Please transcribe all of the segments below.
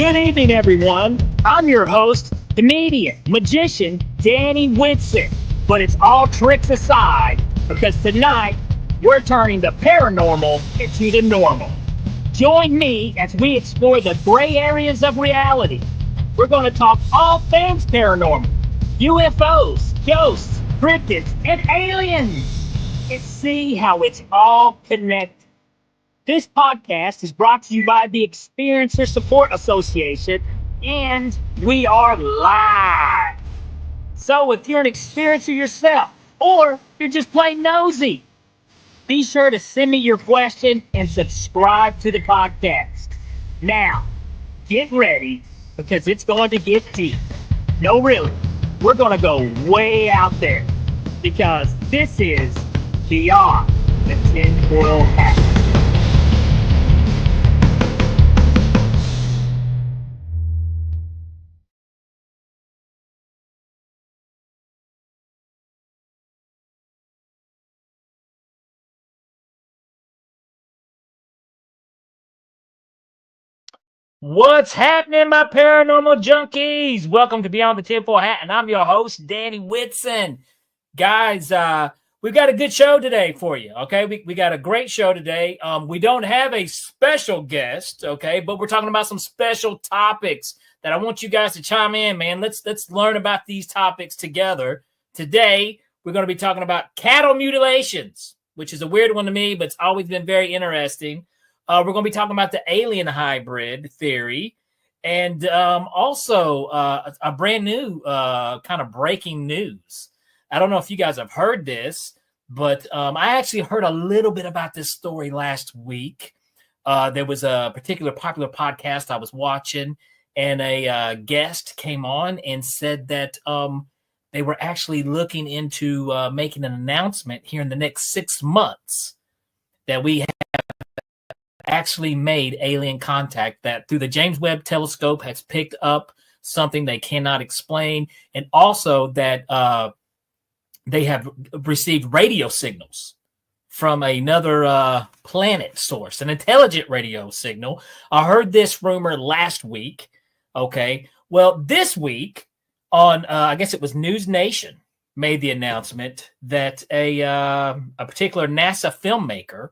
Good evening, everyone. I'm your host, comedian, magician, Danny Whitson. But it's all tricks aside, because tonight we're turning the paranormal into the normal. Join me as we explore the gray areas of reality. We're going to talk all things paranormal, UFOs, ghosts, cryptids, and aliens, and see how it's all connected. This podcast is brought to you by the Experiencer Support Association, and we are live. So if you're an experiencer yourself, or you're just plain nosy, be sure to send me your question and subscribe to the podcast. Now, get ready, because it's going to get deep. No, really, we're going to go way out there, because this is Beyond the Tinfoil Hat. What's happening, my paranormal junkies? Welcome to Beyond the Tinfoil Hat, and I'm your host, Danny Whitson. Guys, we've got a good show today for you, okay? We got a great show today. We don't have a special guest, okay, but we're talking about some special topics that I want you guys to chime in, man. Let's learn about these topics together. Today, we're going to be talking about cattle mutilations, which is a weird one to me, but it's always been very interesting. We're going to be talking about the alien hybrid theory, and also a brand new kind of breaking news. I don't know if you guys have heard this, but I actually heard a little bit about this story last week. There was a particular popular podcast I was watching, and a guest came on and said that they were actually looking into making an announcement here in the next 6 months that we actually made alien contact, that through the James Webb telescope has picked up something they cannot explain, and also that they have received radio signals from another planet source, an intelligent radio signal. I heard this rumor last week. Okay, well, this week on I guess it was News Nation made the announcement that a particular NASA filmmaker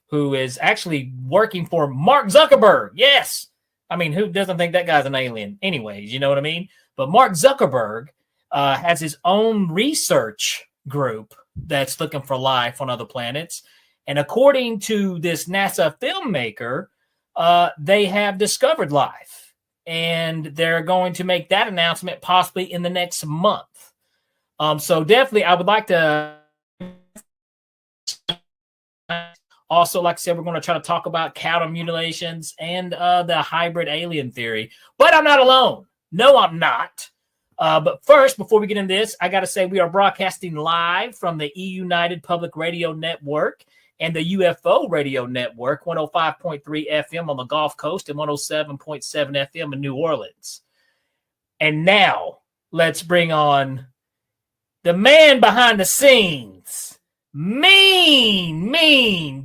who is actually working for Mark Zuckerberg. Yes. I mean, who doesn't think that guy's an alien anyways? You know what I mean? But Mark Zuckerberg has his own research group that's looking for life on other planets. And according to this NASA filmmaker, they have discovered life. And they're going to make that announcement possibly in the next month. So definitely, I would like to... Also, like I said, we're going to try to talk about cattle mutilations and the hybrid alien theory. But I'm not alone. No, I'm not. But first, before we get into this, I got to say we are broadcasting live from the E-United Public Radio Network and the UFO Radio Network, 105.3 FM on the Gulf Coast and 107.7 FM in New Orleans. And now, let's bring on the man behind the scenes. Mean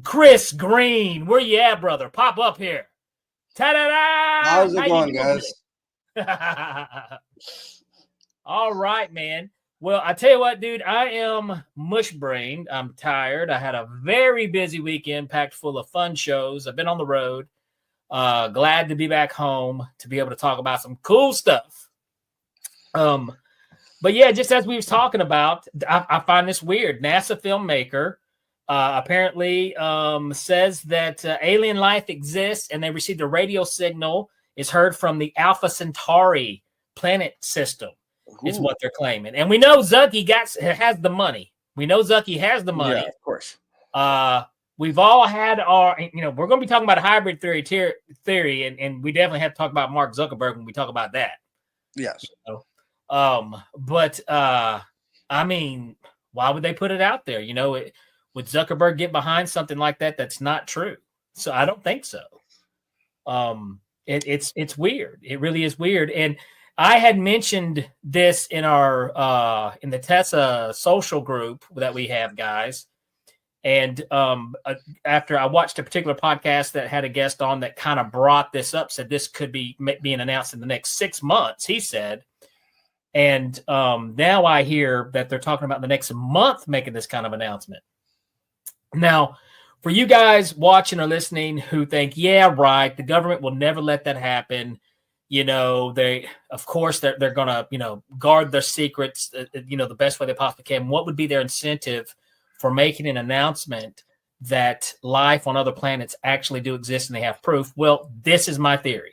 Chris Green. Where you at, brother? Pop up here. Ta-da-da! How's it going, guys? All right, man. Well, I tell you what, dude, I am mush-brained. I'm tired. I had a very busy weekend packed full of fun shows. I've been on the road. Glad to be back home to be able to talk about some cool stuff. But yeah, just as we was talking about, I find this weird. NASA filmmaker apparently says that alien life exists, and they received a radio signal is heard from the Alpha Centauri planet system. Ooh. Is what they're claiming. And we know Zucky has the money. We know Zucky has the money. Yeah, of course. We've all had our, we're going to be talking about hybrid theory, and we definitely have to talk about Mark Zuckerberg when we talk about that. Yes. But I mean, why would they put it out there? Would Zuckerberg get behind something like that that's not true? So I don't think so. It's weird. It really is weird. And I had mentioned this in our in the Tessa social group that we have, guys. And after I watched a particular podcast that had a guest on that kind of brought this up, said this could be being announced in the next 6 months, he said. And now I hear that they're talking about the next month making this kind of announcement. Now, for you guys watching or listening who think, yeah, right, the government will never let that happen. You know, of course, they're going to, guard their secrets, the best way they possibly can. What would be their incentive for making an announcement that life on other planets actually do exist and they have proof? Well, this is my theory.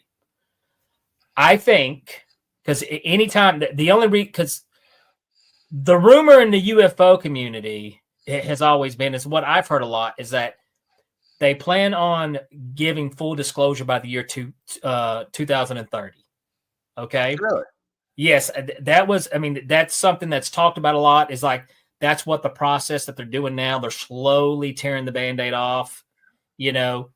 I think, because anytime, because the rumor in the UFO community has always been, is what I've heard a lot, is that they plan on giving full disclosure by the year 2030. Okay. Really? Yes. That's something that's talked about a lot, is like, that's what the process that they're doing now. They're slowly tearing the Band-Aid off, and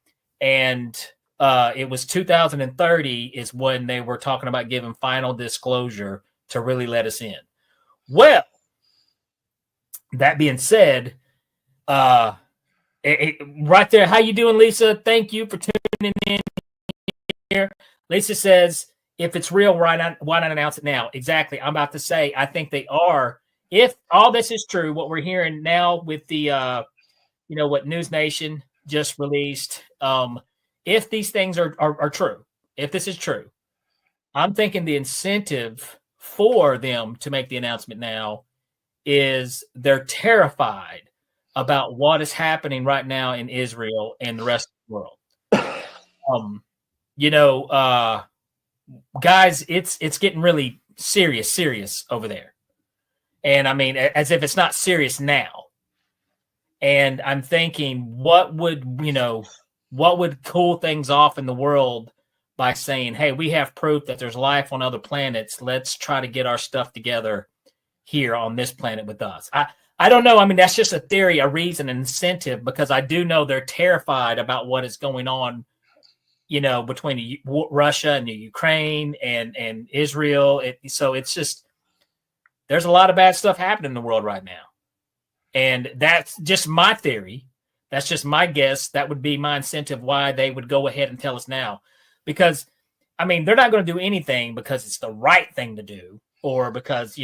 it was 2030 is when they were talking about giving final disclosure to really let us in. Well, that being said, right there, how you doing, Lisa? Thank you for tuning in here. Lisa says, if it's real, why not announce it now? Exactly. I'm about to say, I think they are. If all this is true, what we're hearing now with the, what News Nation just released, if these things are true, if this is true, I'm thinking the incentive for them to make the announcement now is they're terrified about what is happening right now in Israel and the rest of the world. Guys, it's getting really serious over there. And I mean, as if it's not serious now. And I'm thinking, what would cool things off in the world by saying, hey, we have proof that there's life on other planets. Let's try to get our stuff together here on this planet with us. I don't know. I mean, that's just a theory, a reason, an incentive, because I do know they're terrified about what is going on, between Russia and the Ukraine and Israel. So it's just, there's a lot of bad stuff happening in the world right now. And that's just my theory. That's just my guess. That would be my incentive why they would go ahead and tell us now. Because, I mean, they're not going to do anything because it's the right thing to do, or because,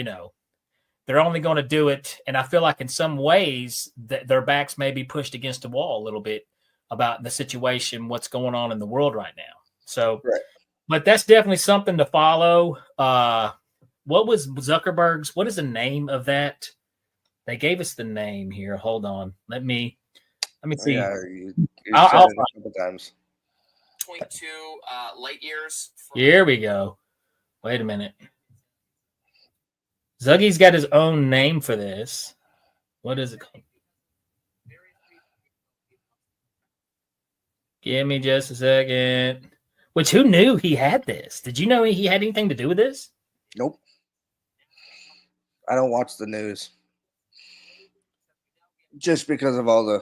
they're only going to do it. And I feel like in some ways that their backs may be pushed against the wall a little bit about the situation, what's going on in the world right now. So, right. But that's definitely something to follow. What was Zuckerberg's? What is the name of that? They gave us the name here. Hold on. Let me see. Yeah, I'll a couple times. 0.2 light years. Here we go. Wait a minute. Zuggy's got his own name for this. What is it called? Give me just a second. Which, who knew he had this? Did you know he had anything to do with this? Nope. I don't watch the news. Just because of all the,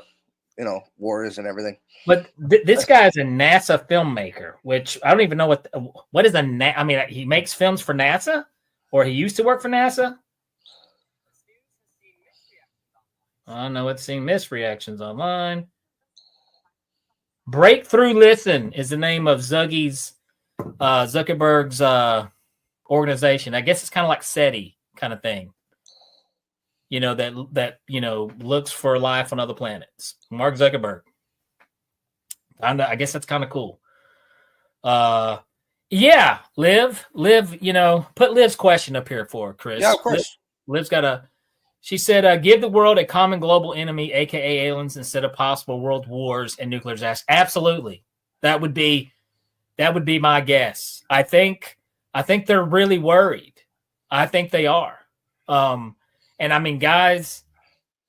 wars and everything. But this guy is a NASA filmmaker, which I don't even know what is a I mean, he makes films for NASA, or he used to work for NASA. I know it's seen misreactions online. Breakthrough Listen is the name of Zuckerberg's organization. I guess it's kind of like SETI kind of thing. That looks for life on other planets. Mark Zuckerberg. I guess that's kind of cool. Yeah, Liv, put Liv's question up here for her, Chris. Yeah, of course. Liv's got she said, give the world a common global enemy, aka aliens, instead of possible world wars and nuclear disasters. Absolutely. That would be my guess. I think they're really worried. I think they are. And I mean, guys,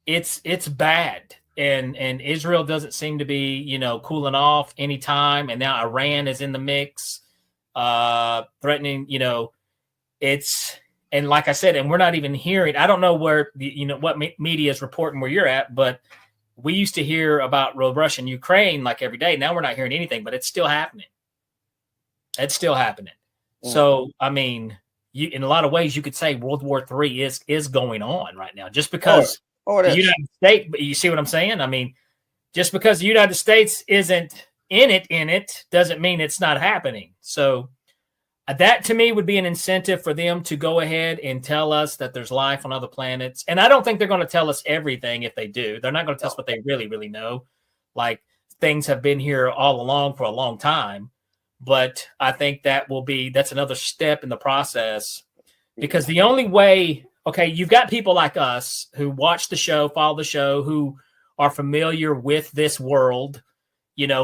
it's bad. And Israel doesn't seem to be, cooling off anytime. And now Iran is in the mix, threatening, and like I said, and we're not even hearing, I don't know where, what media is reporting where you're at, but we used to hear about Russia and Ukraine like every day. Now we're not hearing anything, but it's still happening. It's still happening. Mm. So, I mean, in a lot of ways, you could say World War III is going on right now, just because Oh, it The is. United States, but you see what I'm saying? I mean, just because the United States isn't in it doesn't mean it's not happening. So that to me would be an incentive for them to go ahead and tell us that there's life on other planets. And I don't think they're going to tell us everything if they do. They're not going to tell us what they really, really know. Like things have been here all along for a long time. But I think that's another step in the process, because the only way, okay, you've got people like us who watch the show, follow the show, who are familiar with this world,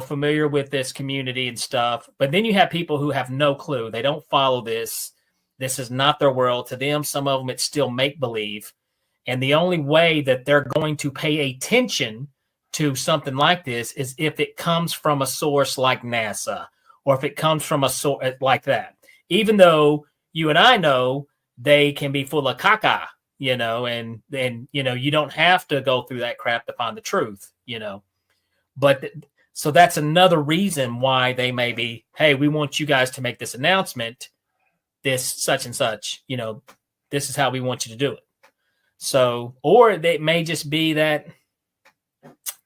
familiar with this community and stuff. But then you have people who have no clue. They don't follow this. This is not their world. To them, some of them, it's still make-believe. And the only way that they're going to pay attention to something like this is if it comes from a source like NASA, or if it comes from a source like that. Even though you and I know they can be full of caca, and you don't have to go through that crap to find the truth, But so that's another reason why they may be, hey, we want you guys to make this announcement, this such and such, this is how we want you to do it. So, or it may just be that,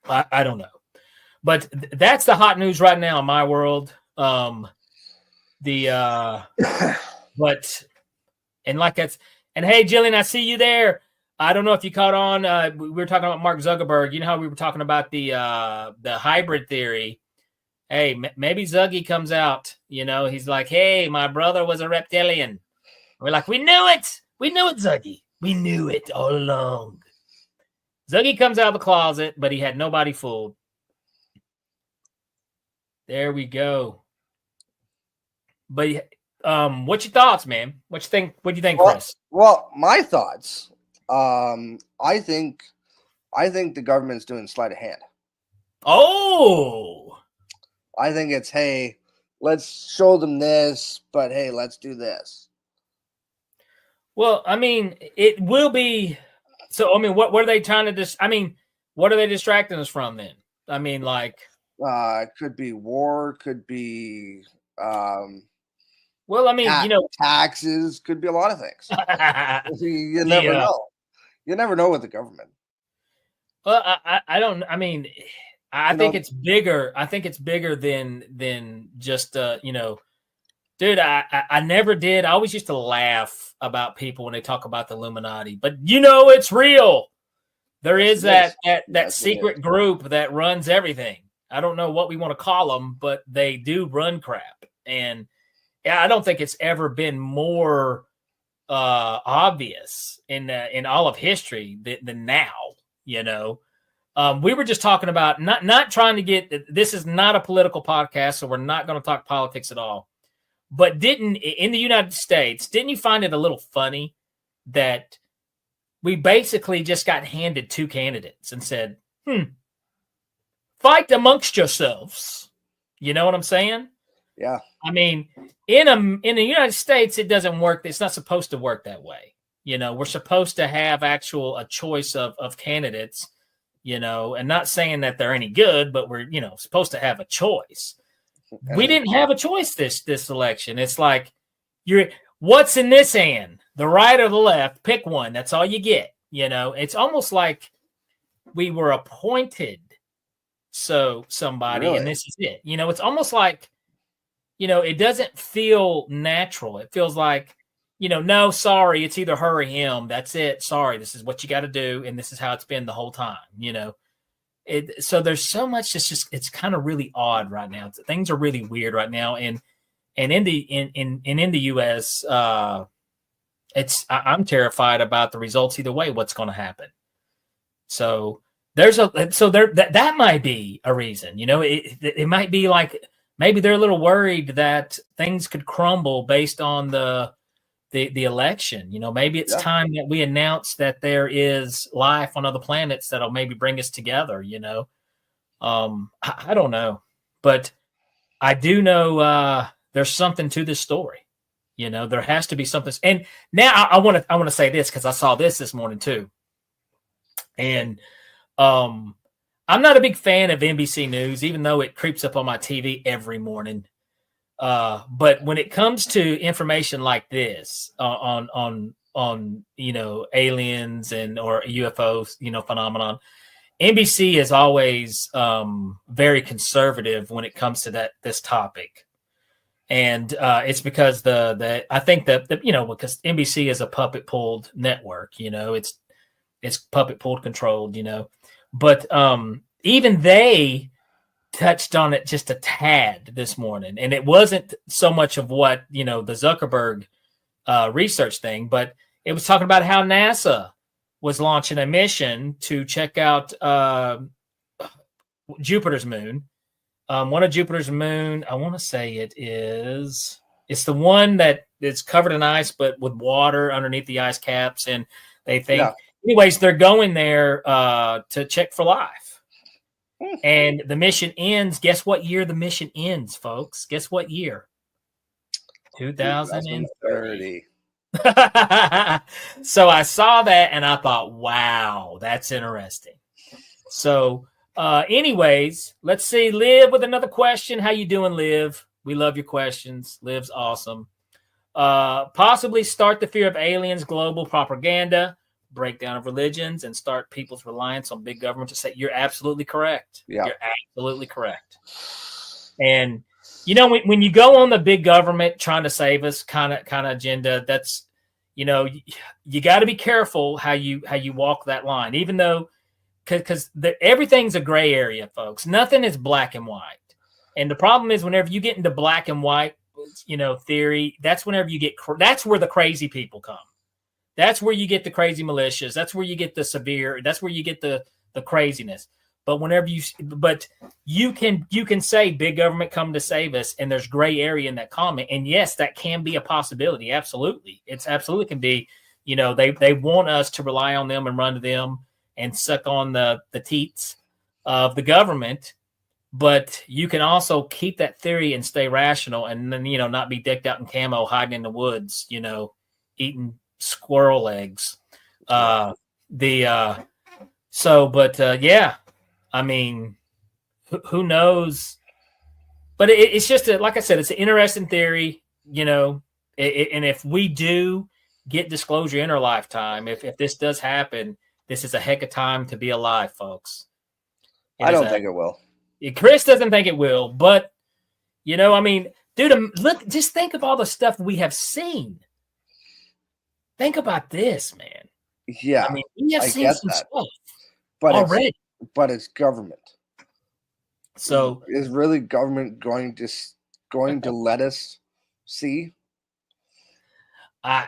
I don't know. But that's the hot news right now in my world. But and like that's, and hey, Jillian, I see you there. I don't know if you caught on. We were talking about Mark Zuckerberg. You know how we were talking about the hybrid theory. Hey, maybe Zuggy comes out. He's like, hey, my brother was a reptilian. We're like, we knew it. We knew it, Zuggy. We knew it all along. Zuggy comes out of the closet, but he had nobody fooled. There we go. But what's your thoughts, man? What do you think, Chris? Well, my thoughts. I think the government's doing sleight of hand. Oh, I think it's, hey, let's show them this, but hey, let's do this. Well, I mean, it will be. So, I mean, what are they trying to what are they distracting us from then? I mean, like, it could be war, could be, well, I mean, taxes, could be a lot of things. You never know. You never know with the government. Well, I don't. I mean, I think it's bigger. I think it's bigger than just dude. I never did. I always used to laugh about people when they talk about the Illuminati, but it's real. There is that secret group that runs everything. I don't know what we want to call them, but they do run crap, and I don't think it's ever been more obvious in all of history than now. We were just talking about not trying to get. This is not a political podcast, so we're not going to talk politics at all. But in the United States, didn't you find it a little funny that we basically just got handed two candidates and said, fight amongst yourselves. You know what I'm saying? Yeah. I mean, in the United States, it doesn't work. It's not supposed to work that way. We're supposed to have a choice of candidates, and not saying that they're any good, but we're, supposed to have a choice. We didn't have a choice this election. It's like, what's in this hand, the right or the left? Pick one. That's all you get. It's almost like we were appointed somebody, really? And this is it. It's almost like, it doesn't feel natural. It feels like, no, sorry, it's either her or him. That's it. Sorry, this is what you got to do, and this is how it's been the whole time. So there's so much. It's kind of really odd right now. Things are really weird right now, and in the U.S., I'm terrified about the results either way. What's going to happen? So that might be a reason. It might be like maybe they're a little worried that things could crumble based on the election. Maybe it's time that we announce that there is life on other planets that'll maybe bring us together. I don't know, but I do know there's something to this story. There has to be something. And now I want to say this because I saw this morning too, and I'm not a big fan of NBC News, even though it creeps up on my TV every morning. But when it comes to information like this on aliens and or UFOs, phenomenon. NBC is always very conservative when it comes to this topic, and it's because I think that because NBC is a puppet pulled network, it's puppet pulled controlled, but even they touched on it just a tad this morning, and it wasn't so much of what the Zuckerberg research thing, but it was talking about how NASA was launching a mission to check out Jupiter's moon. One of Jupiter's moon, I want to say it's the one that is covered in ice, but with water underneath the ice caps. And they think, anyways, they're going there to check for life. And the mission ends. Guess what year the mission ends, folks? Guess what year? 2030. So I saw that and I thought, wow, that's interesting. So anyways, let's see. Liv with another question. How you doing, Liv? We love your questions. Liv's awesome. Possibly start the fear of aliens, global propaganda, breakdown of religions, and start people's reliance on big government to say you're absolutely correct. Yeah. You're absolutely correct. And when you go on the big government trying to save us kind of agenda, that's you got to be careful how you walk that line, even though because everything's a gray area, folks. Nothing is black and white. And the problem is whenever you get into black and white, theory, that's whenever you get that's where the crazy people come. That's where you get the crazy militias. That's where you get the severe. That's where you get the craziness. But you can say big government come to save us, and there's gray area in that comment. And yes, that can be a possibility. Absolutely, it's absolutely can be. They want us to rely on them and run to them and suck on the teats of the government. But you can also keep that theory and stay rational, and then not be decked out in camo, hiding in the woods, eating squirrel eggs. Yeah. I mean, who knows? But it's just like I said, it's an interesting theory, and if we do get disclosure in our lifetime, if this does happen, this is a heck of time to be alive, folks. I don't think it will. Chris doesn't think it will, but dude, look, just think of all the stuff we have seen. Think about this, man. Yeah, I mean, we have seen some stuff but already. But it's government. So is really government going to let us see? I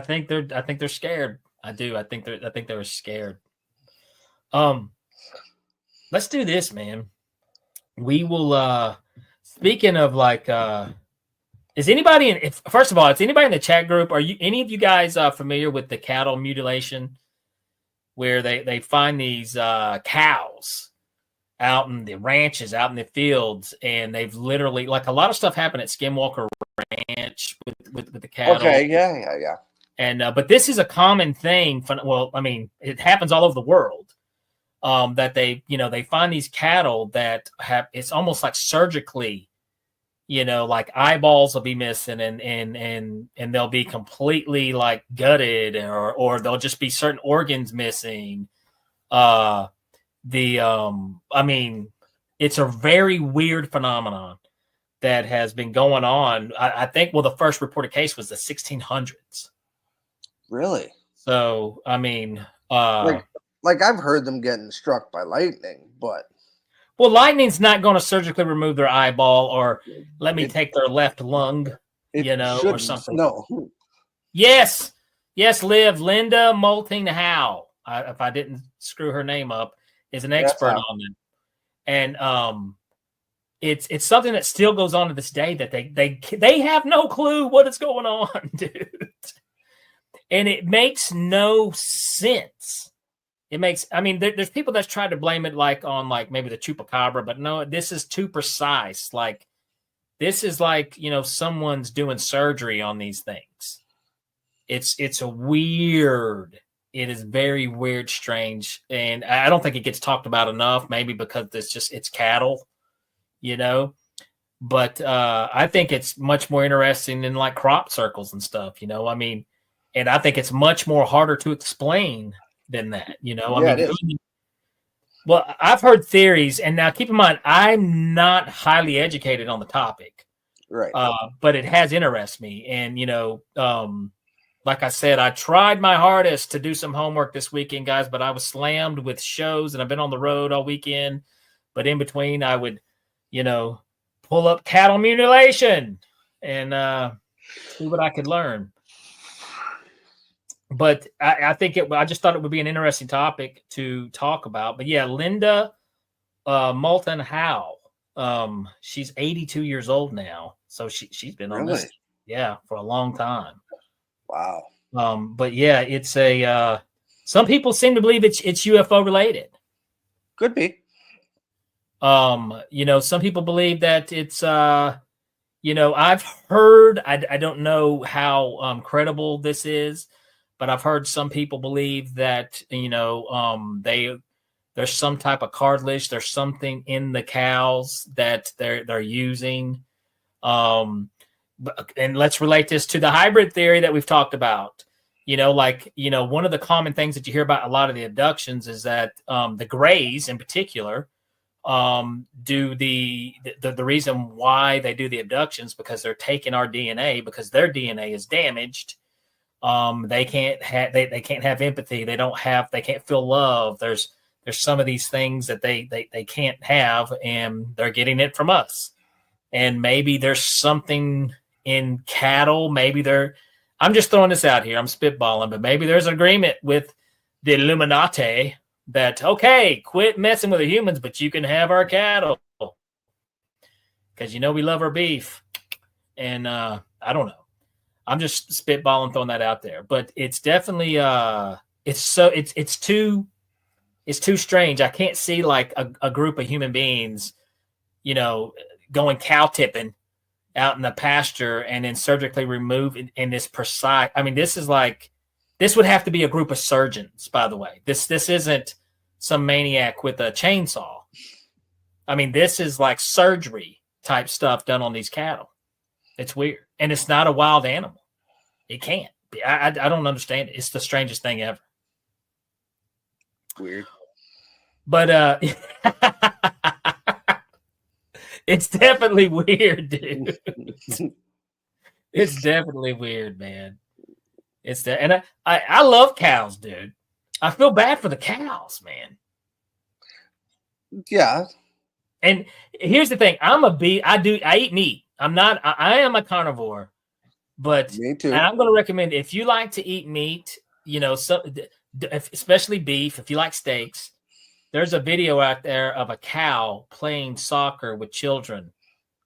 think they're scared. I do. I think they're scared. Let's do this, man. We will speaking of is anybody first of all, is anybody in the chat group? Are you any of you guys familiar with the cattle mutilation? Where they find these cows out in the ranches, out in the fields, and they've literally a lot of stuff happened at Skinwalker Ranch with the cattle. Okay, yeah. And but this is a common thing. Well, I mean, it happens all over the world. That they find these cattle that have it's almost like surgically, like eyeballs will be missing and they'll be completely gutted or they'll just be certain organs missing. I mean, it's a very weird phenomenon that has been going on. I think, the first reported case was the 1600s. Really? So, I mean, I've heard them getting struck by lightning, but. Well, lightning's not going to surgically remove their eyeball or let me take their left lung, or something. No. Yes, Liv. Linda Moulting Howe, if I didn't screw her name up, is an expert on them. And it's something that still goes on to this day that they have no clue what is going on, dude. And it makes no sense. There's people that's tried to blame it on maybe the chupacabra, but no, this is too precise. This is someone's doing surgery on these things. It's a weird. It is very weird, strange, and I don't think it gets talked about enough. Maybe because it's cattle, But I think it's much more interesting in crop circles and stuff. And I think it's much more harder to explain than that. You know, Yeah, I mean, well, I've heard theories, and now keep in mind, I'm not highly educated on the topic, right. but it has interested me. And, you know, like I said, I tried my hardest to do some homework this weekend, guys, but I was slammed with shows, and I've been on the road all weekend. But in between, I would, you know, pull up cattle mutilation and see what I could learn. But I think I just thought it would be an interesting topic to talk about. But yeah, Linda Moulton Howe. She's 82 years old now, so she's been on this, for a long time. Wow. But yeah, it's a. Some people seem to believe it's UFO related. Could be. You know, some people believe that it's. You know, I've heard. I don't know how credible this is. But I've heard some people believe that, you know, there's some type of cartilage, there's something in the cows that they're using. And let's relate this to the hybrid theory that we've talked about. You know, like, you know, one of the common things that you hear about a lot of the abductions is that the Greys in particular do the reason why they do the abductions because they're taking our DNA because their DNA is damaged. They can't have empathy. They can't feel love. There's some of these things that they can't have, and they're getting it from us. And maybe there's something in cattle. I'm just throwing this out here. I'm spitballing, but maybe there's an agreement with the Illuminati that, okay, quit messing with the humans, but you can have our cattle. Because, you know, we love our beef. And I don't know. I'm just spitballing, throwing that out there, but it's definitely it's too strange. I can't see like a group of human beings, you know, going cow tipping out in the pasture and then surgically remove in this precise. I mean, this would have to be a group of surgeons, by the way. This isn't some maniac with a chainsaw. I mean, this is like surgery type stuff done on these cattle. It's weird. And it's not a wild animal. It can't be. I don't understand it. It's the strangest thing ever. Weird. But it's definitely weird, dude. It's definitely weird, man. It's that, and I love cows, dude. I feel bad for the cows, man. Yeah. And here's the thing: I eat meat. I am a carnivore, but me too. And I'm going to recommend if you like to eat meat, you know, especially beef, if you like steaks, there's a video out there of a cow playing soccer with children.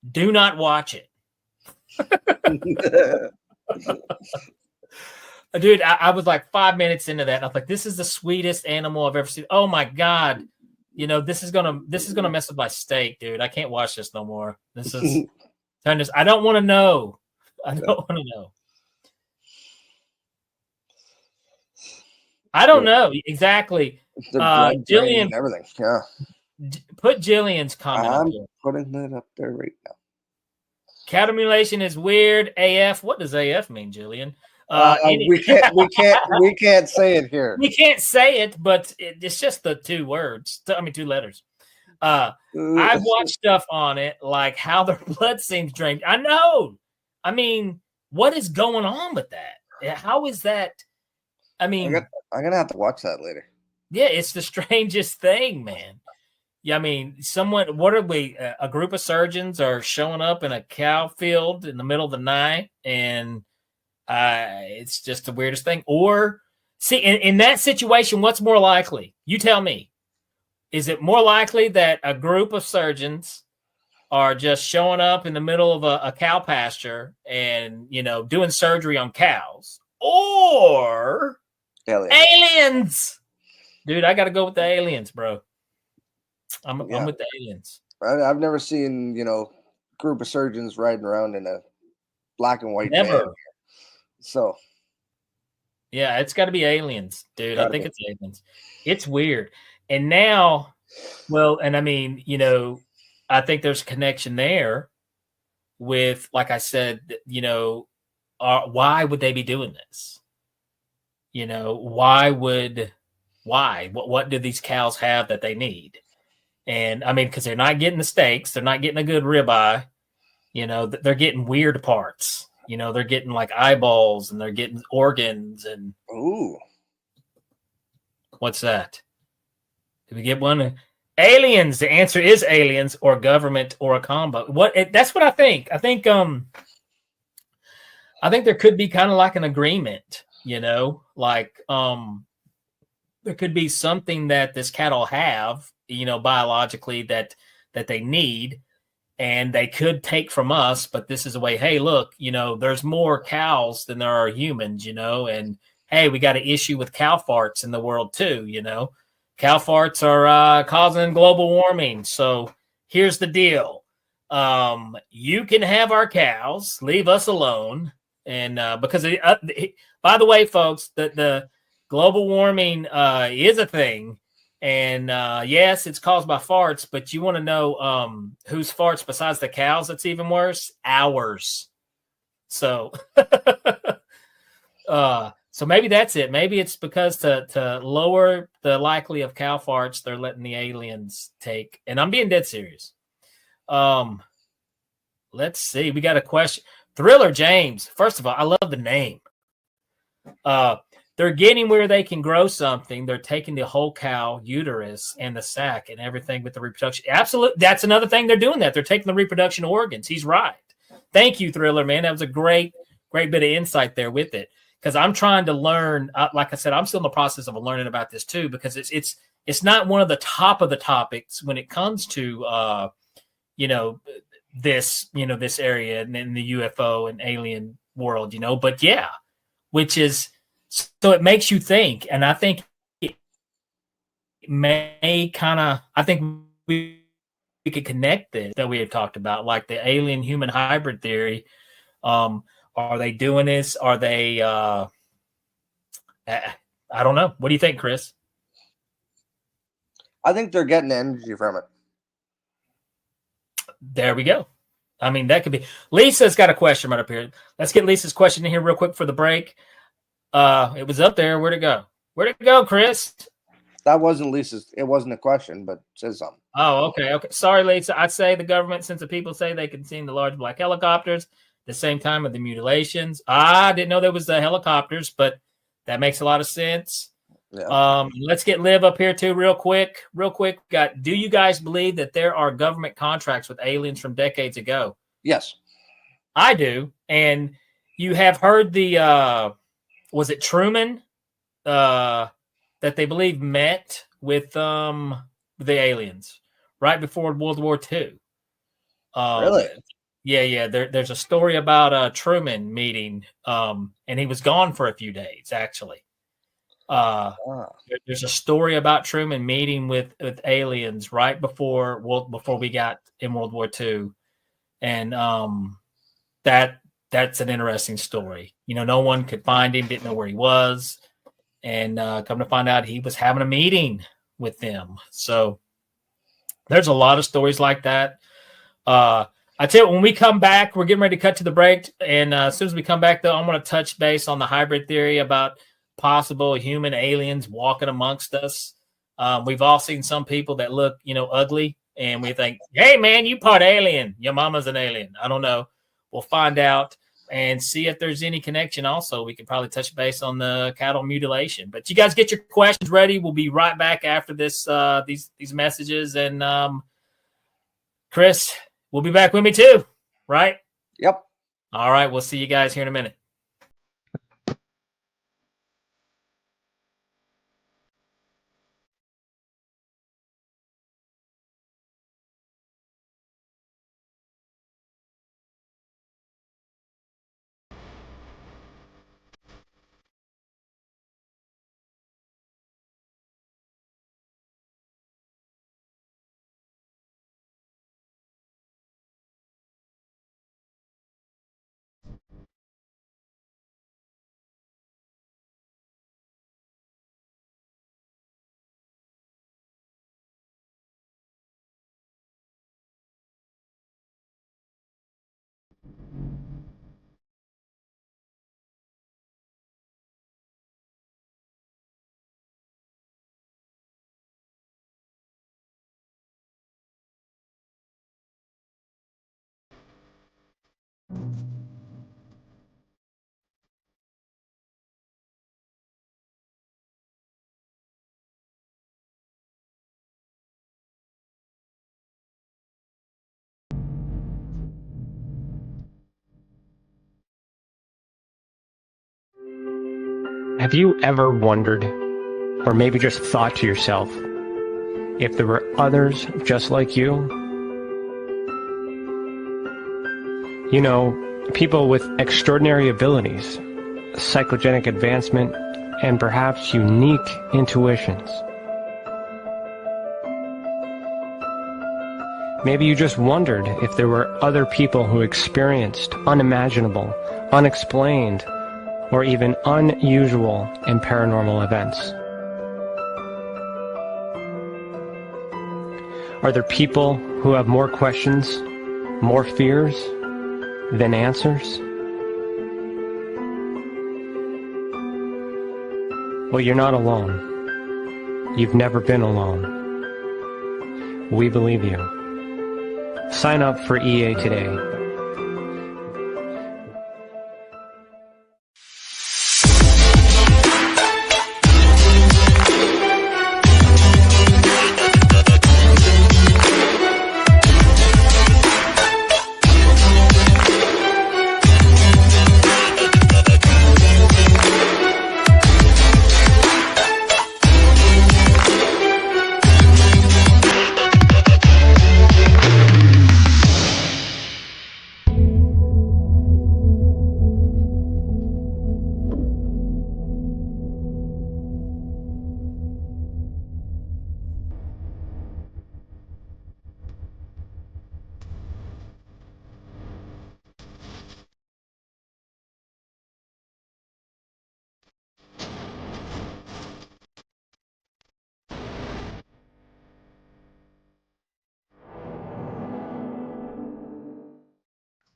Do not watch it. Dude, I was like 5 minutes into that. And I was like, this is the sweetest animal I've ever seen. Oh my God. You know, this is gonna mess with my steak, dude. I can't watch this no more. I don't want to know. I don't want to know. I don't know exactly. Jillian, and everything. Yeah. Put Jillian's comment up here. Putting it up there right now. Cattle mutilation is weird. AF. What does AF mean, Jillian? We can't say it here. We can't say it, but it's just the two words. I mean, two letters. I've watched stuff on it, like how their blood seems drained. I know. I mean, what is going on with that? How is that? I mean, I'm gonna have to watch that later. Yeah, it's the strangest thing, man. Yeah, I mean, what are we? A group of surgeons are showing up in a cow field in the middle of the night, and it's just the weirdest thing. Or, see, in that situation, what's more likely? You tell me. Is it more likely that a group of surgeons are just showing up in the middle of a cow pasture and, you know, doing surgery on cows, or aliens? Dude, I got to go with the aliens, bro. I'm with the aliens. I've never seen, you know, group of surgeons riding around in a black and white van. So, yeah, it's got to be aliens, dude. I think it's aliens. It's weird. And now, well, and I mean, you know, I think there's a connection there with, like I said, you know, why would they be doing this? You know, why? What do these cows have that they need? And I mean, because they're not getting the steaks, they're not getting a good ribeye. You know, they're getting weird parts. You know, they're getting like eyeballs and they're getting organs and Ooh. what's that? Did we get one? Aliens. The answer is aliens or government or a combo. That's what I think. I think there could be kind of like an agreement, you know, like there could be something that this cattle have, you know, biologically that they need and they could take from us, but this is a way, hey, look, you know, there's more cows than there are humans, you know, and hey, we got an issue with cow farts in the world too, you know. Cow farts are causing global warming. So here's the deal. You can have our cows, leave us alone. And because, by the way, folks, the global warming is a thing. And yes, it's caused by farts, but you want to know whose farts besides the cows that's even worse? Ours. So so maybe that's it. Maybe it's because to lower the likely of cow farts, they're letting the aliens take. And I'm being dead serious. Let's see. We got a question. Thriller James. First of all, I love the name. They're getting where they can grow something. They're taking the whole cow uterus and the sac and everything with the reproduction. Absolutely. That's another thing they're doing that. They're taking the reproduction organs. He's right. Thank you, Thriller, man. That was a great bit of insight there with it. Because I'm trying to learn, like I said, I'm still in the process of learning about this too, because it's not one of the top of the topics when it comes to you know, this area and in the UFO and alien world, you know. But yeah, which is so it makes you think, and I think it may kind of I think we could connect this that we had talked about, like the alien human hybrid theory. Are they doing this? Are they I don't know. What do you think, Chris? I think they're getting energy from it. There we go. I mean, that could be. Lisa's got a question right up here. Let's get Lisa's question in here real quick for the break. It was up there. Where'd it go? Where'd it go, Chris? That wasn't Lisa's. It wasn't a question, but it says something. Oh, okay. Sorry, Lisa. I'd say the government, since the people say they can see the large black helicopters at the same time of the mutilations. I didn't know there was the helicopters, but that makes a lot of sense. Yeah. Let's get Liv up here too, real quick. Do you guys believe that there are government contracts with aliens from decades ago? Yes, I do. And you have heard the was it Truman that they believe met with the aliens right before World War II. Really? Yeah. There's a story about a Truman meeting, and he was gone for a few days, actually. There's a story about Truman meeting with aliens right before we got in World War II, and that's an interesting story. You know, no one could find him, didn't know where he was, and come to find out, he was having a meeting with them. So there's a lot of stories like that. I tell you, when we come back, we're getting ready to cut to the break, and as soon as we come back, though, I'm going to touch base on the hybrid theory about possible human aliens walking amongst us. We've all seen some people that look, you know, ugly, and we think, hey, man, you part alien. Your mama's an alien. I don't know. We'll find out and see if there's any connection. Also, we can probably touch base on the cattle mutilation. But you guys get your questions ready. We'll be right back after this these messages. And Chris will be back with me too, right? Yep. All right. We'll see you guys here in a minute. Have you ever wondered, or maybe just thought to yourself, if there were others just like you? You know, people with extraordinary abilities, psychogenic advancement, and perhaps unique intuitions. Maybe you just wondered if there were other people who experienced unimaginable, unexplained, or even unusual and paranormal events. Are there people who have more questions, more fears than answers? Well, you're not alone. You've never been alone. We believe you. Sign up for EA today.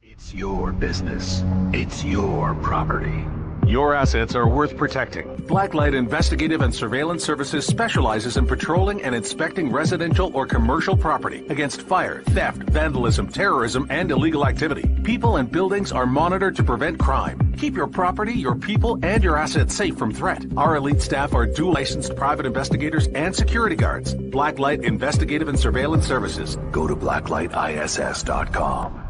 It's your business. It's your property. Your assets are worth protecting. Blacklight Investigative and Surveillance Services specializes in patrolling and inspecting residential or commercial property against fire, theft, vandalism, terrorism, and illegal activity. People and buildings are monitored to prevent crime. Keep your property, your people, and your assets safe from threat. Our elite staff are dual licensed private investigators and security guards. Blacklight Investigative and Surveillance Services. Go to blacklightiss.com.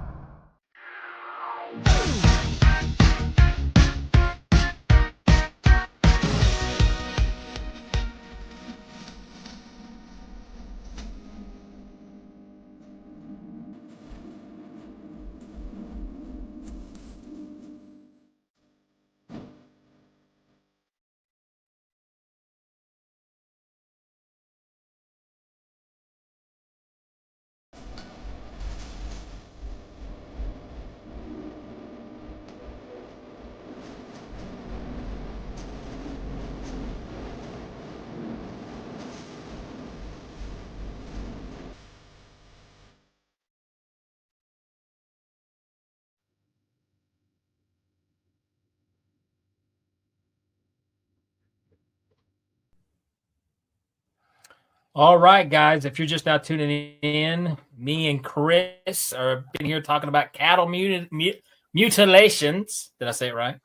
All right, guys, if you're just now tuning in, me and Chris are been here talking about cattle mutilations. Did I say it right?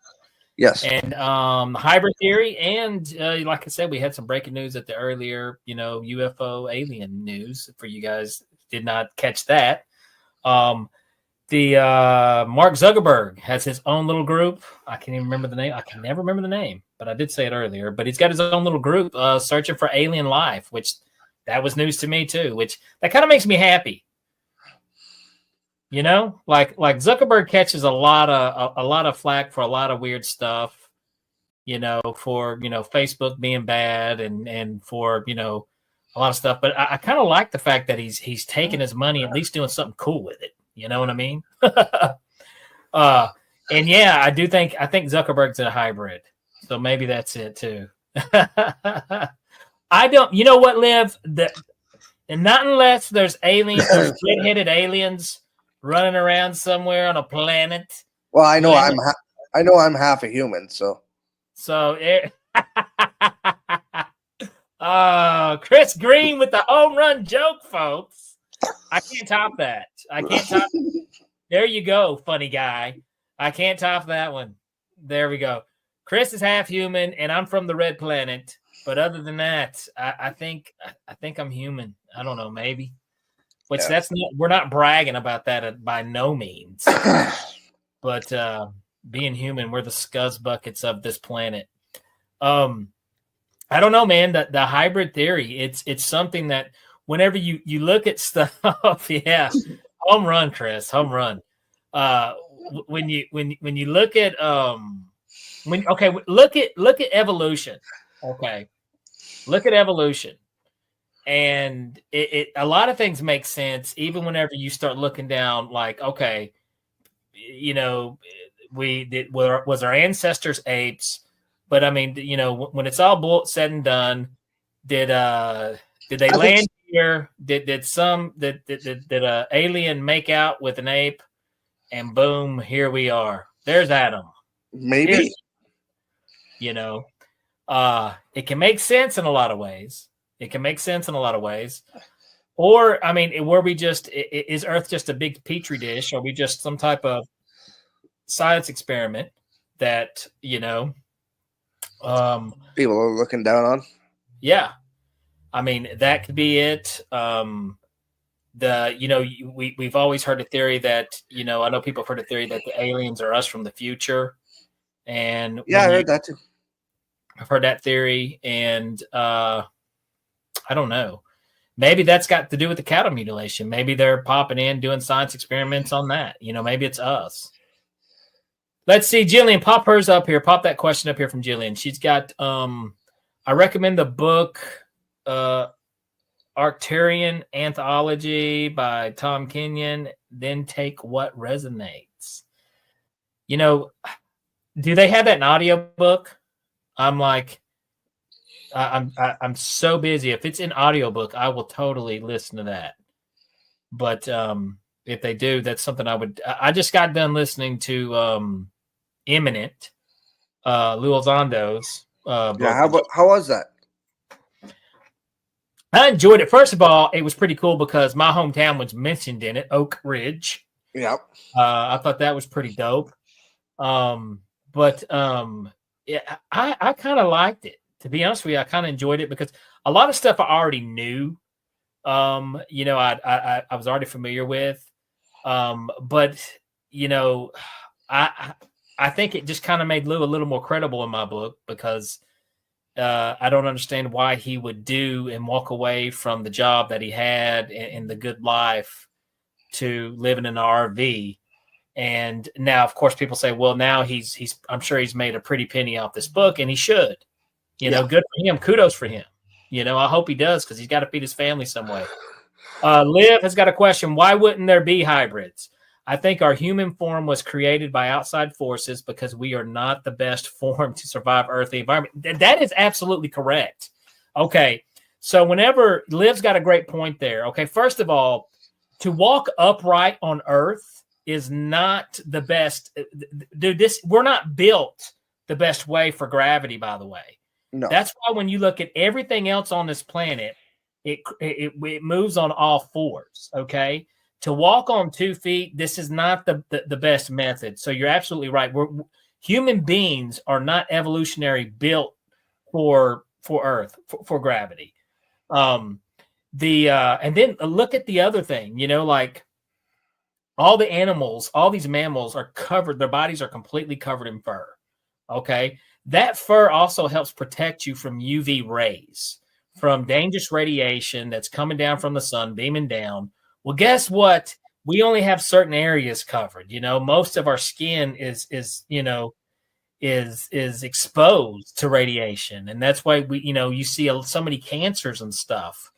Yes. And the hybrid theory. And like I said, we had some breaking news at the earlier, UFO alien news for you guys. Did not catch that. The Mark Zuckerberg has his own little group. I can't even remember the name. I can never remember the name, but I did say it earlier. But he's got his own little group searching for alien life, which that was news to me too, which that kind of makes me happy. Like Zuckerberg catches a lot of flack for a lot of weird stuff, for Facebook being bad and for a lot of stuff. But I kind of like the fact that he's taking his money, at least doing something cool with it. You know what I mean? And yeah, I think Zuckerberg's a hybrid, so maybe that's it too. I don't. You know what, Liv? And not unless there's red-headed aliens running around somewhere on a planet. Well, I know I'm half a human, so. Chris Green with the home run joke, folks. I can't top that. There you go, funny guy. I can't top that one. There we go. Chris is half human, and I'm from the red planet. But other than that, I think I'm human. I don't know, maybe. Which we're not bragging about that by no means. But being human, we're the scuzz buckets of this planet. I don't know, man. The hybrid theory, it's something that whenever you look at stuff, yeah, home run, Chris, home run. When you look at look at evolution. Okay, look at evolution, and a lot of things make sense even whenever you start looking down. Like, okay, you know, was our ancestors apes? But I mean, you know, when it's all said and done, did they land here? Did a alien make out with an ape? And boom, here we are. There's Adam. Maybe. You know, it can make sense in a lot of ways. Or, I mean, were we just, is Earth just a big petri dish? Are we just some type of science experiment that, you know, people are looking down on? Yeah. I mean, that could be it. We've always heard a theory that, you know, I know people have heard a theory that the aliens are us from the future. And yeah, I heard that too. I've heard that theory. And I don't know. Maybe that's got to do with the cattle mutilation. Maybe they're popping in, doing science experiments on that. You know, maybe it's us. Let's see, Jillian, pop hers up here. Pop that question up here from Jillian. She's got, I recommend the book, Arcturian Anthology by Tom Kenyon. Then take what resonates. You know, do they have that in audiobook? I'm like, I'm so busy. If it's in audiobook, I will totally listen to that. But if they do, that's something I just got done listening to Imminent, Lou Elizondo's book. Yeah, how was that? I enjoyed it. First of all, it was pretty cool because my hometown was mentioned in it, Oak Ridge. Yep. I thought that was pretty dope. Yeah, I kind of liked it. To be honest with you, I kind of enjoyed it because a lot of stuff I already knew. You know, I was already familiar with. But you know, I think it just kind of made Lou a little more credible in my book because I don't understand why he would do and walk away from the job that he had and the good life to living in an RV. And now, of course, people say, well, now I'm sure he's made a pretty penny off this book, and he should. You know, good for him. Kudos for him. You know, I hope he does because he's got to feed his family some way. Liv has got a question. Why wouldn't there be hybrids? I think our human form was created by outside forces because we are not the best form to survive earthly environment. That is absolutely correct. Okay, so whenever Liv's got a great point there. Okay, first of all, to walk upright on Earth is not the best. Dude, we're not built the best way for gravity, by the way. No. That's why when you look at everything else on this planet, it moves on all fours, okay? To walk on 2 feet, this is not the best method. So you're absolutely right. Human beings are not evolutionary built for Earth, for gravity. And then look at the other thing, you know, like all the animals, all these mammals are covered, their bodies are completely covered in fur, okay? That fur also helps protect you from UV rays, from dangerous radiation that's coming down from the sun, beaming down. Well, guess what? We only have certain areas covered. You know, most of our skin is exposed to radiation, and that's why you see so many cancers and stuff.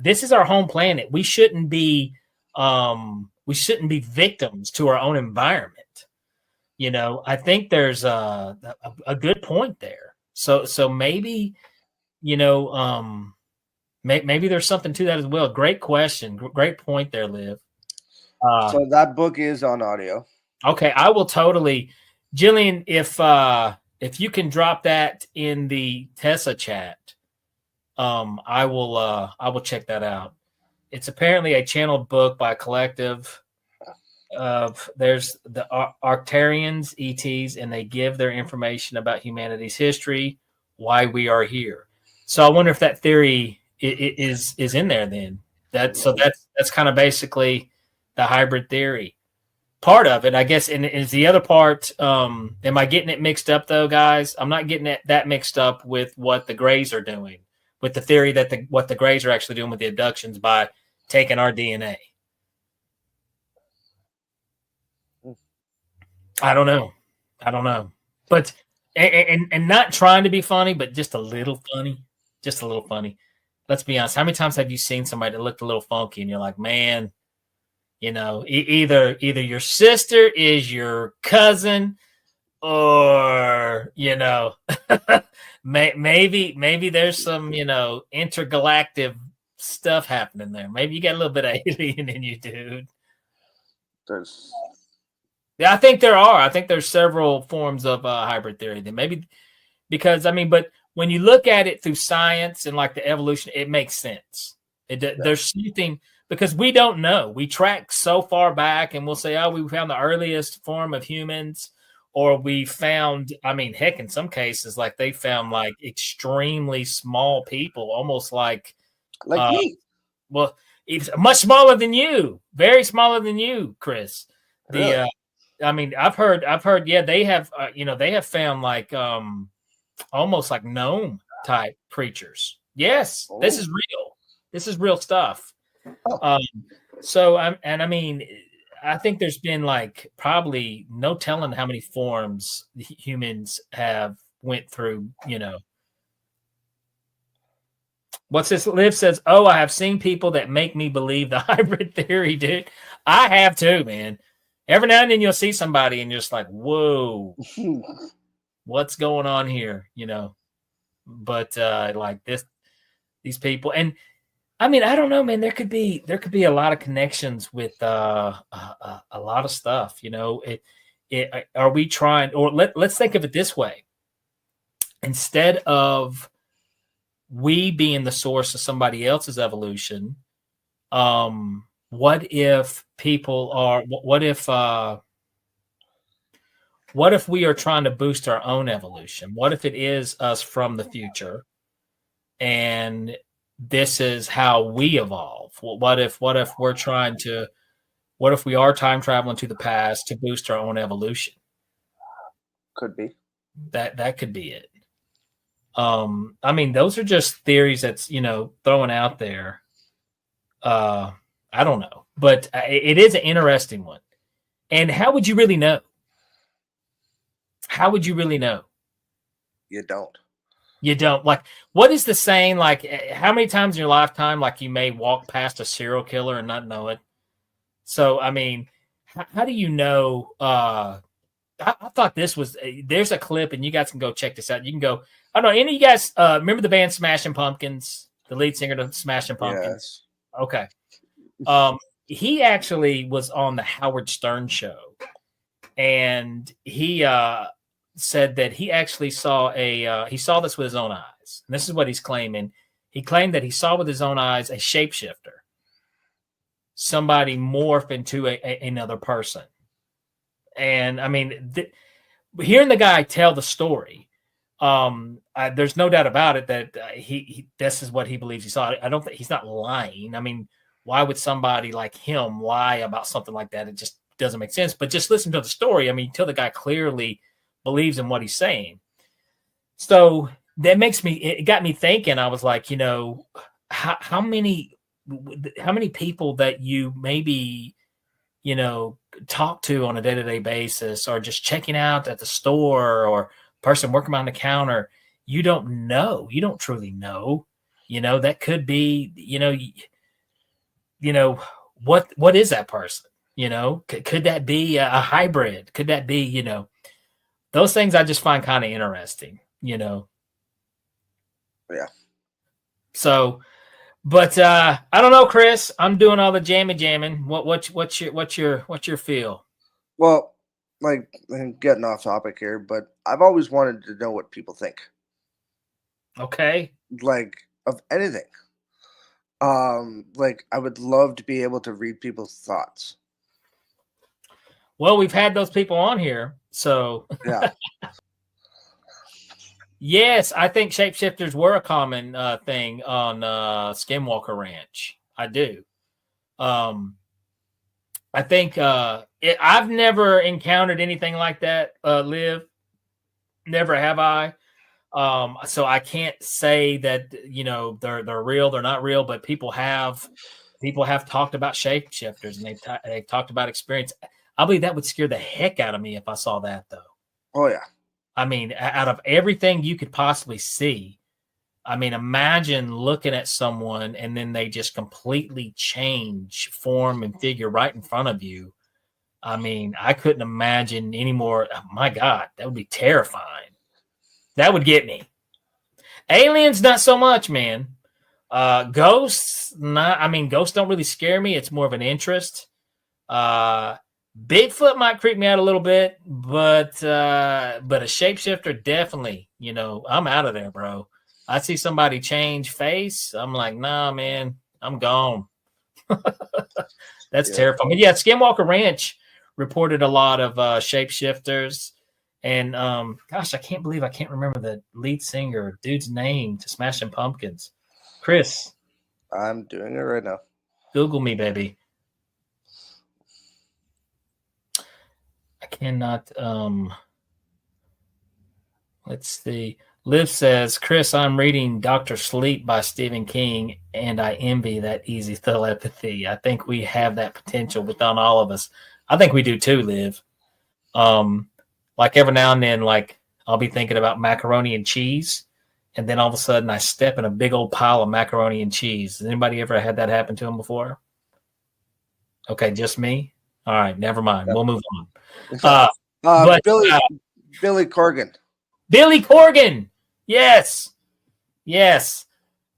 This is our home planet. We shouldn't be victims to our own environment. You know, I think there's a good point there. So maybe, you know, maybe there's something to that as well. Great question. Great point there, Liv. So that book is on audio. Okay, I will totally, Jillian, if you can drop that in the Tessa chat, I will check that out. It's apparently a channeled book by a collective of there's the Arcturians, ETs, and they give their information about humanity's history, why we are here. So I wonder if that theory is in there then. That's kind of basically the hybrid theory. part of it, I guess. And is the other part, am I getting it mixed up though, guys? I'm not getting that mixed up with what the Greys are doing, with the theory that what the Greys are actually doing with the abductions by taking our DNA. I don't know. But and not trying to be funny, but just a little funny. Just a little funny. Let's be honest. How many times have you seen somebody that looked a little funky and you're like, man, you know, either your sister is your cousin, or, you know, maybe there's some, you know, intergalactic stuff happening there. Maybe you got a little bit of alien in you, dude. Yeah, I think there are. I think there's several forms of hybrid theory. Then maybe because I mean, but when you look at it through science and like the evolution, it makes sense. There's something, because we don't know. We track so far back, and we'll say, "Oh, we found the earliest form of humans," or we found. I mean, heck, in some cases, like they found like extremely small people, almost like me. Well, it's much smaller than you, very smaller than you, Chris. Really? I mean, I've heard, yeah, they have, they have found like, almost like gnome type creatures. Yes, This is real. This is real stuff. Oh. I mean, I think there's been like probably no telling how many forms humans have went through, you know. What's this? Liv says, "Oh, I have seen people that make me believe the hybrid theory, dude. I have too, man. Every now and then you'll see somebody and you're just like, whoa, what's going on here? You know, but like these people, and I mean, I don't know, man, there could be a lot of connections with a lot of stuff, you know, are we trying, or let's think of it this way. Instead of we being the source of somebody else's evolution, what if people are, what if we are trying to boost our own evolution? What if it is us from the future and this is how we evolve? What if we're trying to, what if we are time traveling to the past to boost our own evolution? Could be. That could be it. I mean, those are just theories that's, you know, throwing out there. I don't know, but it is an interesting one. And how would you really know? How would you really know? You don't. You don't. Like, what is the saying? Like, how many times in your lifetime, like, you may walk past a serial killer and not know it? So, I mean, how do you know? I thought this was, there's a clip, and you guys can go check this out. You can go, I don't know, any of you guys remember the band Smashing Pumpkins? The lead singer of Smashing Pumpkins? Yes. Okay. He actually was on the Howard Stern show, and he said that he actually saw he saw this with his own eyes. And this is what he's claiming. He claimed that he saw with his own eyes a shapeshifter, somebody morph into another person. And I mean, hearing the guy tell the story, there's no doubt about it that he this is what he believes he saw. I don't think he's not lying. I mean, why would somebody like him lie about something like that? It just doesn't make sense. But just listen to the story. I mean, until the guy clearly believes in what he's saying. So that it got me thinking. I was like, you know, how many people that you maybe, you know, talk to on a day-to-day basis, or just checking out at the store, or person working behind the counter, you don't know. You don't truly know. You know, that could be, you know, what is that person? You know, could that be a hybrid? Could that be, you know, those things I just find kind of interesting, you know? Yeah. So, but I don't know, Chris, I'm doing all the jamming. What's your feel? Well, like, I'm getting off topic here, but I've always wanted to know what people think. Okay. Like, of anything. Like, I would love to be able to read people's thoughts. Well, we've had those people on here, so yeah. Yes, I think shapeshifters were a common thing on Skinwalker Ranch. I do. I think I've never encountered anything like that, Liv. Never have I. So I can't say that, you know, they're real, they're not real, but people have talked about shapeshifters, and they've talked about experience. I believe that would scare the heck out of me if I saw that, though. Oh yeah. I mean, out of everything you could possibly see, I mean, imagine looking at someone and then they just completely change form and figure right in front of you. I mean, I couldn't imagine any more. Oh, my God, that would be terrifying. That would get me. Aliens, not so much, man. Ghosts, not. I mean, ghosts don't really scare me. It's more of an interest. Bigfoot might creep me out a little bit, but a shapeshifter definitely. You know, I'm out of there, bro. I see somebody change face, I'm like, nah, man, I'm gone. That's terrifying. But yeah, Skinwalker Ranch reported a lot of shapeshifters. And gosh, I can't believe I can't remember the lead singer dude's name to Smashing Pumpkins. Chris. I'm doing it right now. Google me, baby. I cannot let's see. Liv says, Chris, I'm reading Dr. Sleep by Stephen King, and I envy that easy telepathy. I think we have that potential within all of us. I think we do too, Liv. Like every now and then, like I'll be thinking about macaroni and cheese, and then all of a sudden I step in a big old pile of macaroni and cheese. Has anybody ever had that happen to them before? Okay, just me? All right, never mind. We'll move on. Billy Corgan. Billy Corgan. Yes.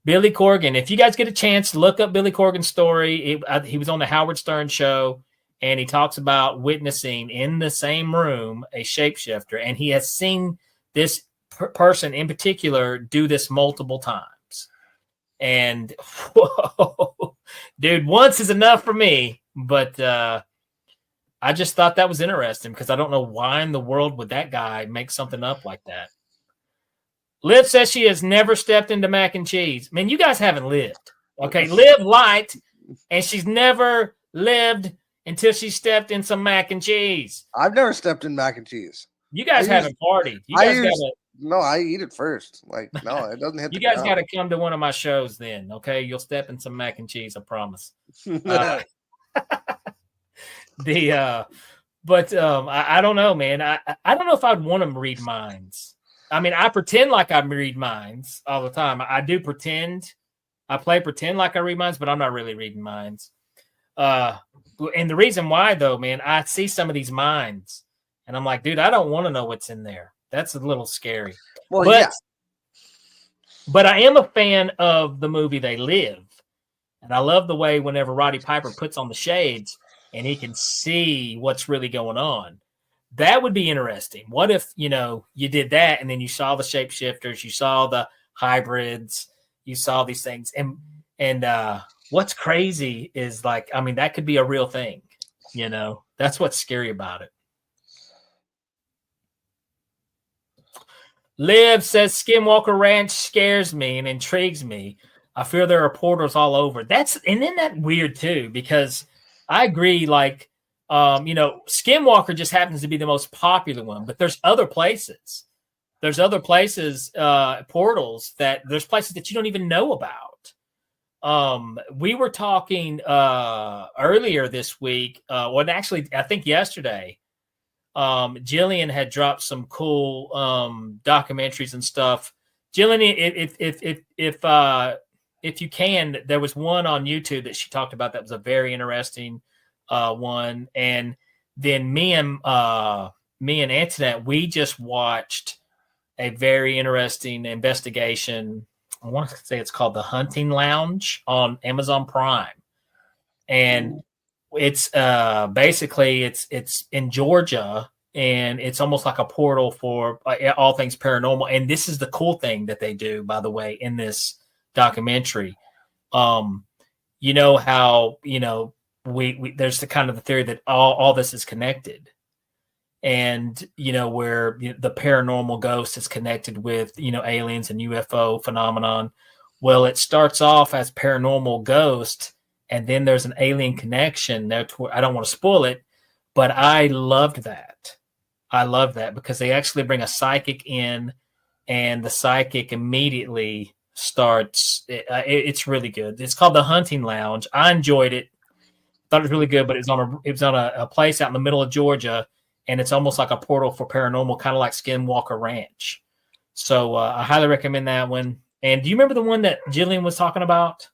Billy Corgan. If you guys get a chance, look up Billy Corgan's story. He was on the Howard Stern show, and he talks about witnessing in the same room a shapeshifter, and he has seen this person in particular do this multiple times. And whoa, dude, once is enough for me, but I just thought that was interesting because I don't know why in the world would that guy make something up like that. Liv says she has never stepped into mac and cheese. Man, you guys haven't lived. Okay, Liv light, and she's never lived until she stepped in some mac and cheese. I've never stepped in mac and cheese. You guys haven't partied. No, I eat it first. Like, no, it doesn't hit you the guys ground. got to come to one of my shows then, okay? You'll step in some mac and cheese, I promise. I don't know, man. I don't know if I'd want to read minds. I mean, I pretend like I read minds all the time. I do pretend. I play pretend like I read minds, but I'm not really reading minds. And the reason why, though, man, I see some of these minds, and I'm like, dude, I don't want to know what's in there. That's a little scary. Well, but I am a fan of the movie They Live. And I love the way whenever Roddy Piper puts on the shades and he can see what's really going on. That would be interesting. What if, you know, you did that and then you saw the shapeshifters, you saw the hybrids, you saw these things. And what's crazy is, like, I mean, that could be a real thing. You know, that's what's scary about it. Liv says Skinwalker Ranch scares me and intrigues me. I fear there are portals all over. And then that weird too, because I agree, like, you know, Skinwalker just happens to be the most popular one, but there's other places. There's other places, portals there's places that you don't even know about. We were talking earlier this week, actually, I think yesterday, Jillian had dropped some cool documentaries and stuff. Jillian, if you can, there was one on YouTube that she talked about that was a very interesting one. And then me and Antoinette, we just watched a very interesting investigation. I want to say it's called The Hunting Lounge on Amazon Prime. And it's basically it's in Georgia, and it's almost like a portal for all things paranormal. And this is the cool thing that they do, by the way, in this documentary. You know how, you know, we there's the kind of the theory that all this is connected, and you know, where the paranormal ghost is connected with, you know, aliens and UFO phenomenon. Well, it starts off as paranormal ghost, and then there's an alien connection there. I don't want to spoil it, but I loved that. I love that because they actually bring a psychic in, and the psychic immediately starts. It's really good. It's called The Hunting Lounge. I enjoyed it. Thought it was really good, but it was on a place out in the middle of Georgia, and it's almost like a portal for paranormal, kind of like Skinwalker Ranch. So I highly recommend that one. And do you remember the one that Jillian was talking about,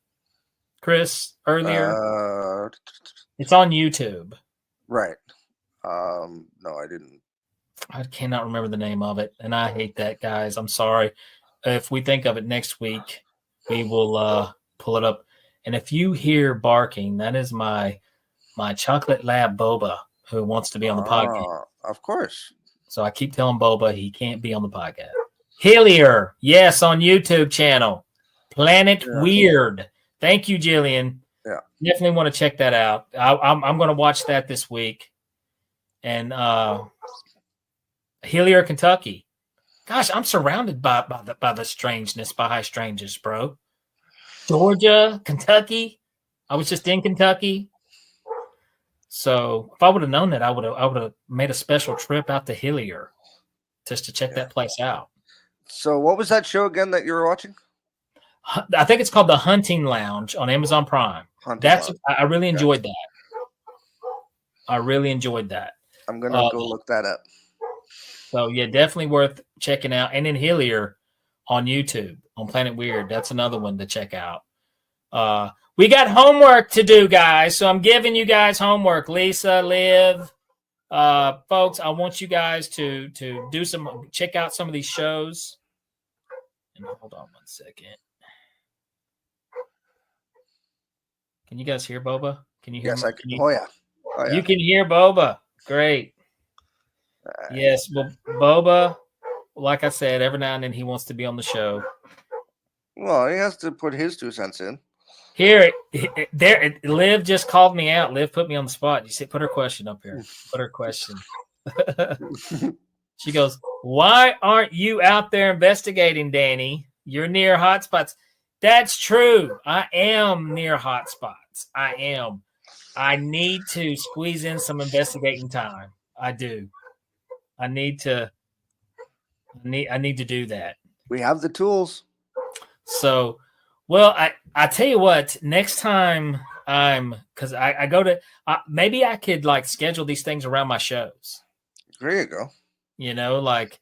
Chris, earlier? It's on YouTube. Right. No, I didn't. I cannot remember the name of it, and I hate that, guys. I'm sorry. If we think of it next week, we will pull it up. And if you hear barking, that is my chocolate lab Boba, who wants to be on the podcast. Of course. So I keep telling Boba he can't be on the podcast. Hillier, yes, on YouTube channel. Planet Weird. Thank you, Jillian. Yeah. Definitely want to check that out. I'm going to watch that this week. And Hillier, Kentucky. Gosh, I'm surrounded by the strangeness, by high strangeness, bro. Georgia, Kentucky. I was just in Kentucky. So if I would have known that, I would have made a special trip out to Hillier just to check that place out. So what was that show again that you were watching? I think it's called The Hunting Lounge on Amazon Prime. I really enjoyed that. I really enjoyed that. I'm gonna go look that up. So yeah, definitely worth checking out. And then Hillier on YouTube on Planet Weird. That's another one to check out. We got homework to do, guys. So I'm giving you guys homework. Lisa, Liv, folks, I want you guys to check out some of these shows. And hold on 1 second. Can you guys hear Boba? Can you hear? Yes, I can. Oh yeah. You can hear Boba. Great. Yes, well, Boba, like I said, every now and then he wants to be on the show. Well, he has to put his 2 cents in. Here, there. Liv just called me out. Liv put me on the spot. You said, put her question up here. Put her question. She goes, "Why aren't you out there investigating, Danny? You're near hotspots." That's true. I am near hotspots. I am. I need to squeeze in some investigating time. I do. I need to do that. We have the tools. So, well, I tell you what, next time because I go to, maybe I could like schedule these things around my shows. There you go. You know, like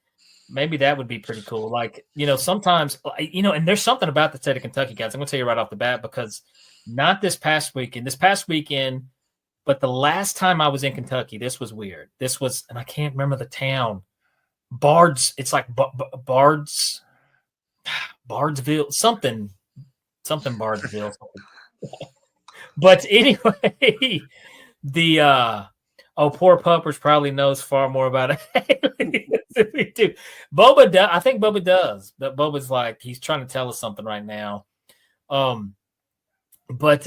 maybe that would be pretty cool. Like, you know, sometimes, you know, and there's something about the state of Kentucky, guys. I'm going to tell you right off the bat, because not this past weekend, but the last time I was in Kentucky, this was weird. This was, and I can't remember the town. It's like Bardsville, something Bardsville. But anyway, the poor Puppers probably knows far more about it than we do. Boba does. I think Boba does. But Boba's like, he's trying to tell us something right now. But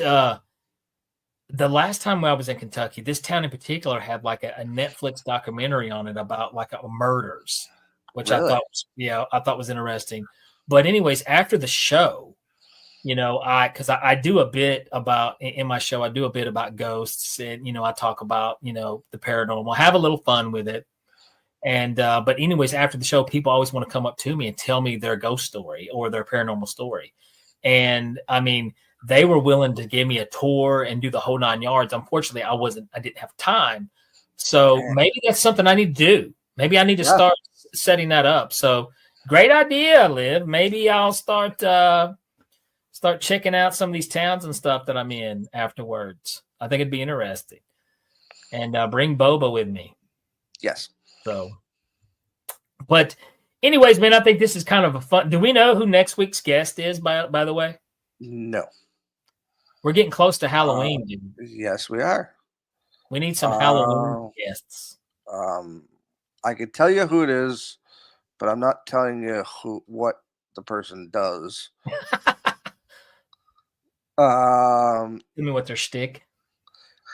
the last time I was in Kentucky, this town in particular had like a Netflix documentary on it about like murders, which really? I thought was interesting. But anyways, after the show, you know, because I do a bit about, in my show, I do a bit about ghosts, and, you know, I talk about, you know, the paranormal, have a little fun with it. And, but anyways, after the show, people always want to come up to me and tell me their ghost story or their paranormal story. And I mean, they were willing to give me a tour and do the whole 9 yards. Unfortunately, I didn't have time. So maybe that's something I need to do. Maybe I need to start setting that up. So great idea, Liv. Maybe I'll start checking out some of these towns and stuff that I'm in afterwards. I think it'd be interesting. And bring Boba with me. Yes. So, but anyways, man, I think this is kind of a fun. Do we know who next week's guest is, by the way? No. We're getting close to Halloween, dude. Yes, we are. We need some Halloween guests. I could tell you who it is, but I'm not telling you what the person does. Tell me what their shtick.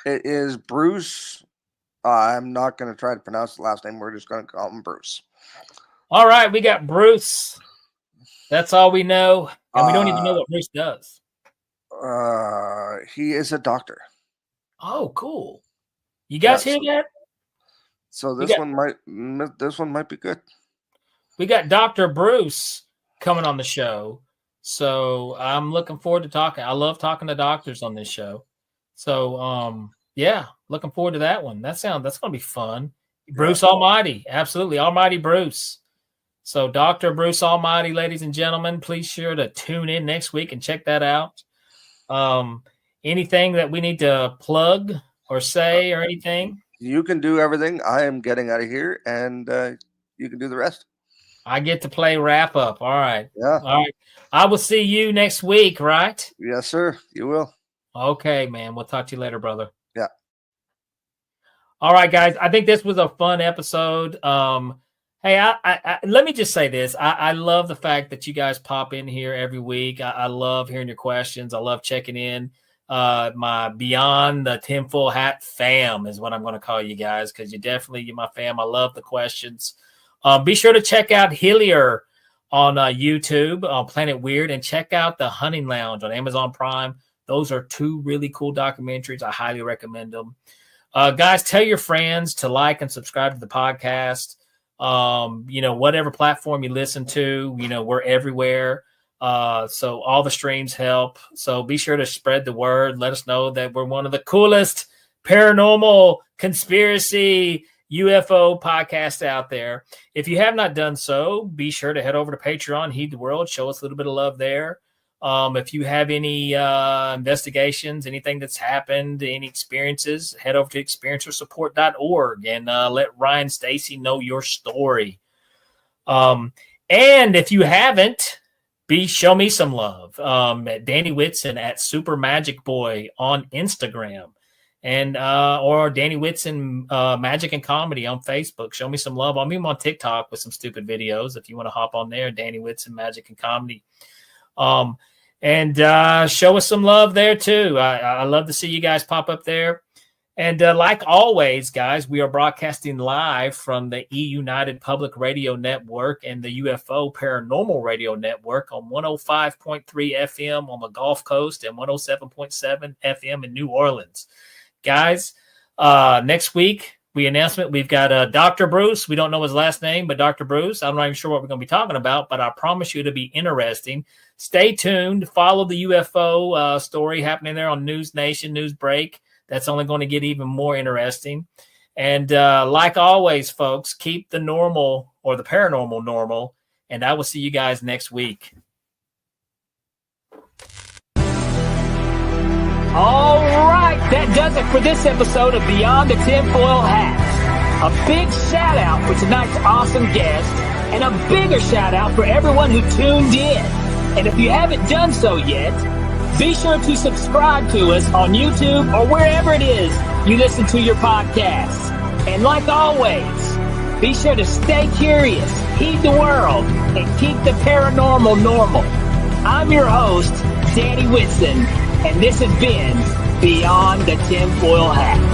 It is Bruce. I'm not going to try to pronounce the last name. We're just going to call him Bruce. All right, we got Bruce. That's all we know, and we don't even know what Bruce does. He is a doctor. Oh, cool. You guys hear that? So this one might be good. We got Dr. Bruce coming on the show. So I'm looking forward to talking. I love talking to doctors on this show. So yeah, looking forward to that one. That's going to be fun. Bruce Almighty. Absolutely. Almighty Bruce. So Dr. Bruce Almighty, ladies and gentlemen, please sure to tune in next week and check that out. Anything that we need to plug or say or anything? You can do everything. I am getting out of here, and you can do the rest. I get to play wrap up. All right. Yeah. All right. I will see you next week, right? Yes, sir. You will. Okay, man. We'll talk to you later, brother. Yeah. All right, guys. I think this was a fun episode. Hey, I let me just say this. I love the fact that you guys pop in here every week. I love hearing your questions. I love checking in. My Beyond the Tinfoil Hat fam is what I'm going to call you guys, because you're my fam. I love the questions. Be sure to check out Hillier on YouTube on Planet Weird, and check out The Hunting Lounge on Amazon Prime. Those are two really cool documentaries. I highly recommend them. Guys, tell your friends to like and subscribe to the podcast. Whatever platform you listen to, we're everywhere. So all the streams help. So be sure to spread the word. Let us know that we're one of the coolest paranormal conspiracy UFO podcasts out there. If you have not done so, be sure to head over to Patreon, Heed the World, show us a little bit of love there. If you have any investigations, anything that's happened, any experiences, head over to experiencersupport.org and let Ryan Stacy know your story. And if you haven't, show me some love at Danny Whitson at Super Magic Boy on Instagram, and or Danny Whitson Magic and Comedy on Facebook. Show me some love. I'm even on TikTok with some stupid videos. If you want to hop on there, Danny Whitson Magic and Comedy. And show us some love there too. I love to see you guys pop up there. And like always, guys, we are broadcasting live from the E-United Public Radio Network and the UFO Paranormal Radio Network on 105.3 FM on the Gulf Coast and 107.7 FM in New Orleans. Guys, next week, we've got Dr. Bruce. We don't know his last name, but Dr. Bruce. I'm not even sure what we're going to be talking about, but I promise you it'll be interesting. Stay tuned. Follow the UFO story happening there on News Nation, News Break. That's only going to get even more interesting. And like always, folks, keep the normal or the paranormal normal. And I will see you guys next week. All right, that does it for this episode of Beyond the Tinfoil Hat. A big shout out for tonight's awesome guest, and a bigger shout out for everyone who tuned in. And if you haven't done so yet, be sure to subscribe to us on YouTube or wherever it is you listen to your podcasts. And like always, be sure to stay curious, heed the world, and keep the paranormal normal. I'm your host, Danny Whitson, and this has been Beyond the Tinfoil Hat.